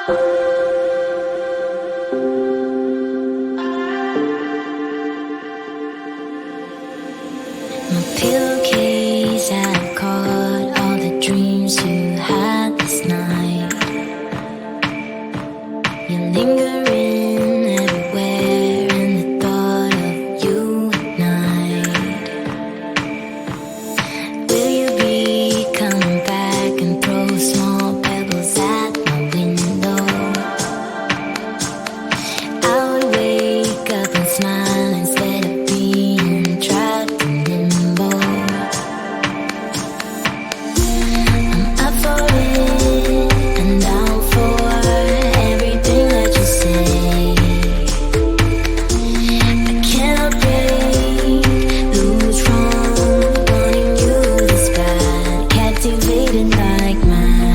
My pillowcase had caught all the dreams you had this night. You're lingering everywhere, and the thought of you at night. Will you be coming back and throw small pebbles at my window? I would wake up and smile instead of being trapped in limbo. I'm up for it and down for everything that you say. I cannot break loose from wanting you this bad, captivated like mad.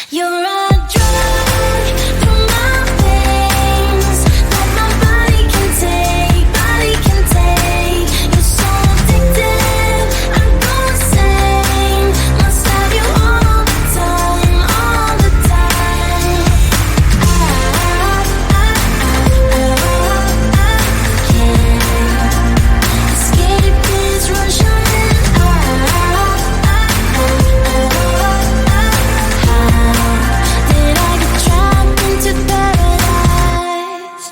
You're a drug through my veins that my body can take, body can take. You're so addictive, I'm going insane. Must have you all the time, all the time. I can't escape this rush I'm in. Did I get trapped into paradise?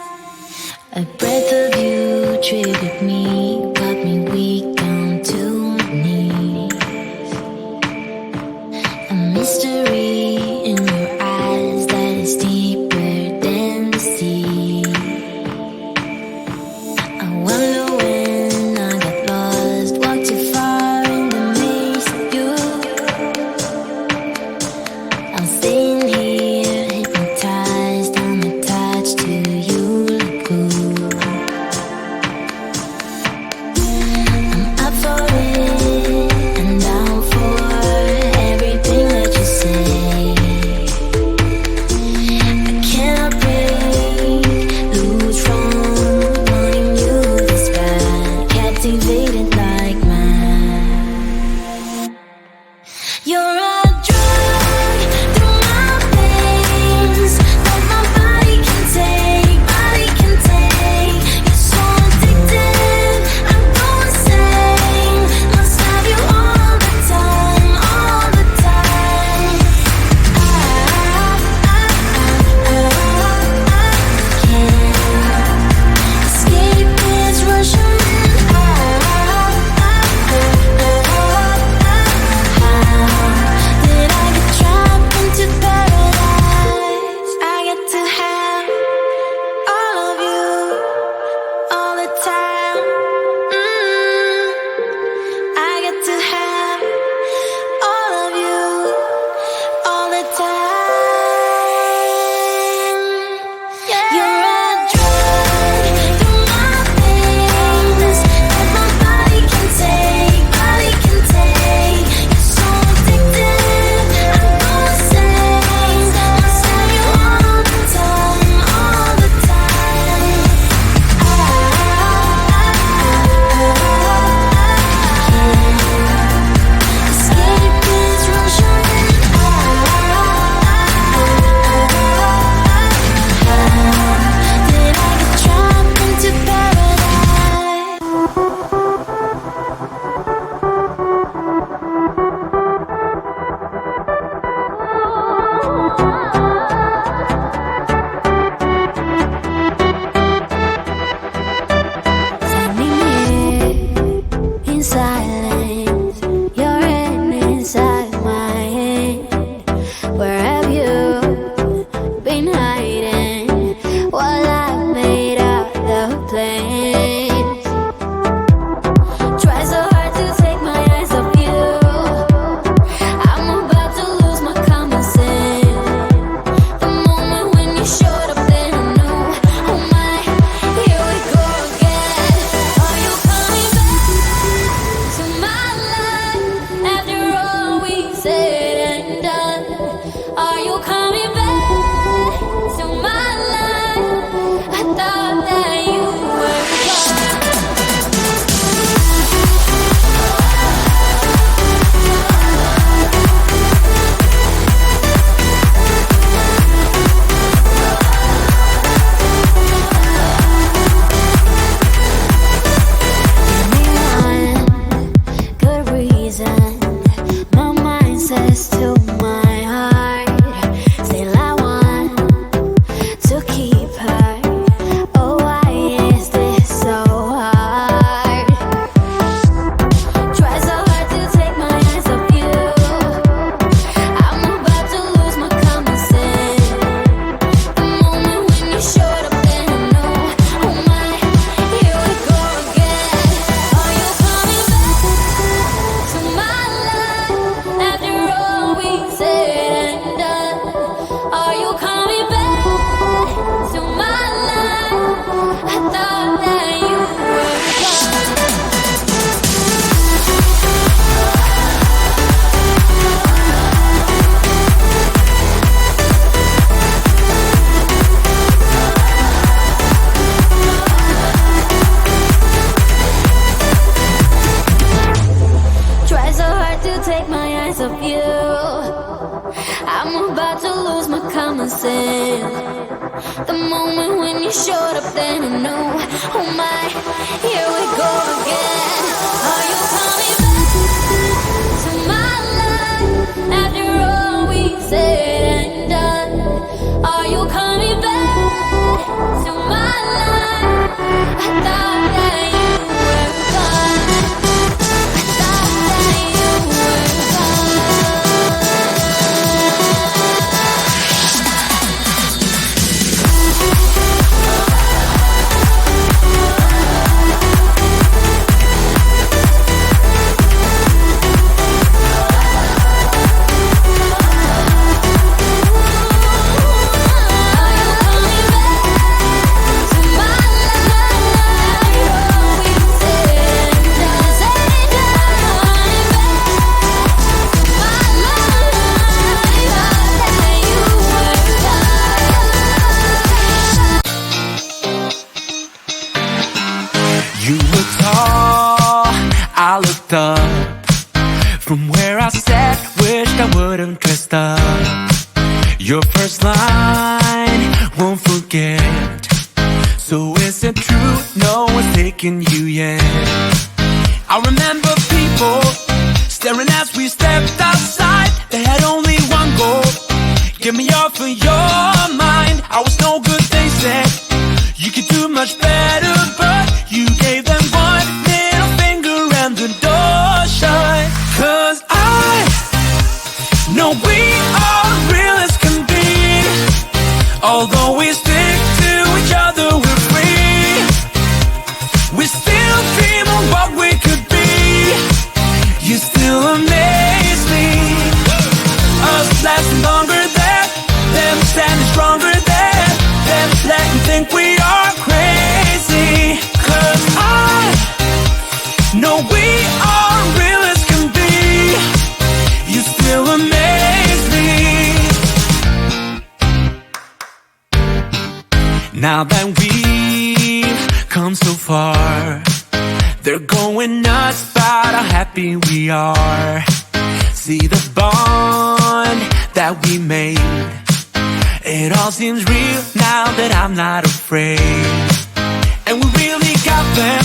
A breath of you triggered me, got me weak down to my knees. A mystery in your eyes that is deeper than the sea. I wonder when I got lost, walked too far in the maze of you. I'm staying here, hypnotized, I'm attached to you like glue. I'm up for it and down for everything that you say. common sense. The moment when you showed up, then I know, oh my, here we go again. Are you coming back to my life after all we said and done? Are you coming back to my life? I thought that you were gone. I thought that you were gone. You were tall, I looked up. From where I sat, wished I wouldn't dressed up. Your first line, won't forget. So is it true, no one's taking you yet? I remember people staring as we stepped outside. They had only one goal, get me off of your mind. I was no good, they said. You could do much better, but you gave them one little finger and the door shut. 'Cause I know we are real as can be. Although we stick to each other, we're free. We still dream of what we could be. You still amaze me. Us lasting longer than them, standing stronger than them, letting think we are crazy. 'Cause I know we are real as can be. You still amaze me. Now that we've come so far, they're going nuts about how happy we are. See the bond that we made, it all seems real now that I'm not afraid. And we really got them,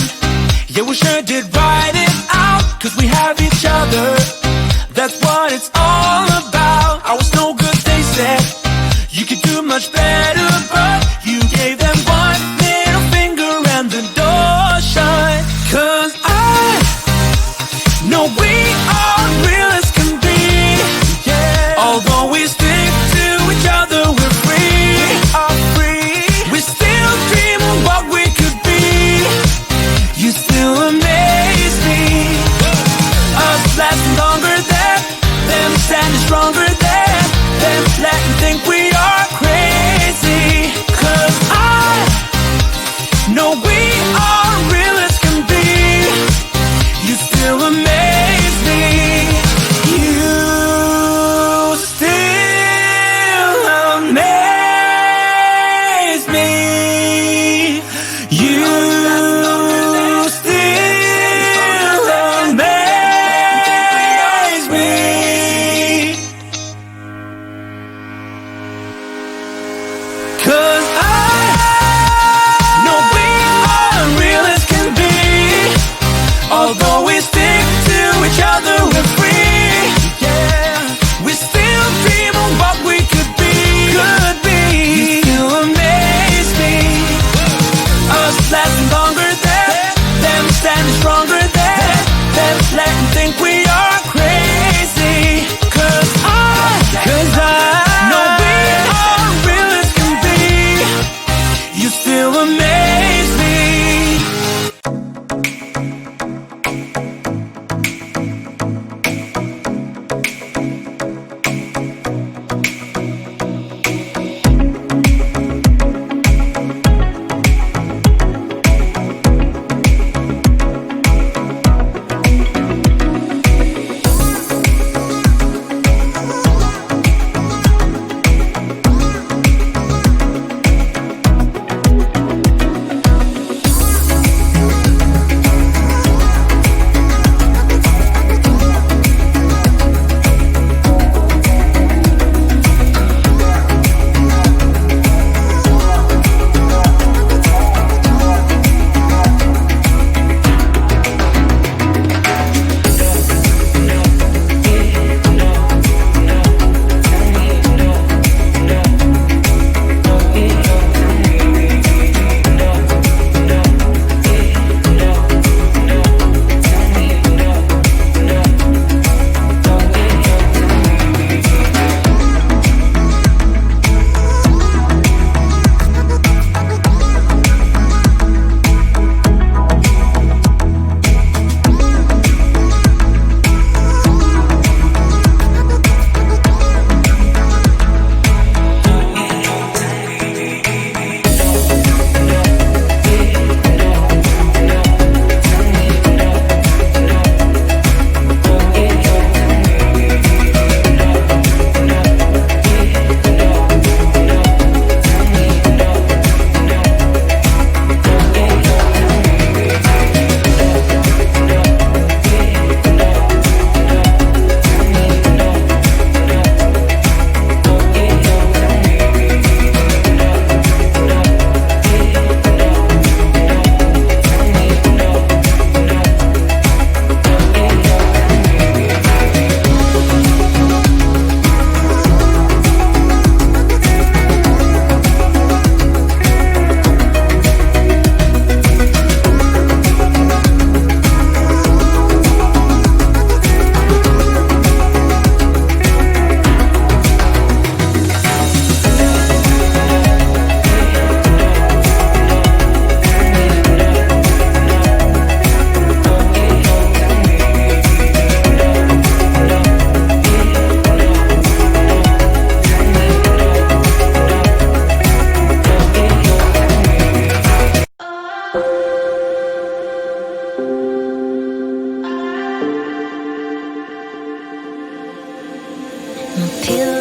yeah, we sure did write it out. 'Cause we have each other, that's what it's all about. I was no good, they said. You could do much better, but you gave them one little finger and the door shut. 'Cause I know we are real as can be. Yeah. Although we stick to each other, we're free. We are free. We still dream of what we could be. You still amaze me. Us lasting longer than them, standing stronger than them, letting think we are crazy. Peel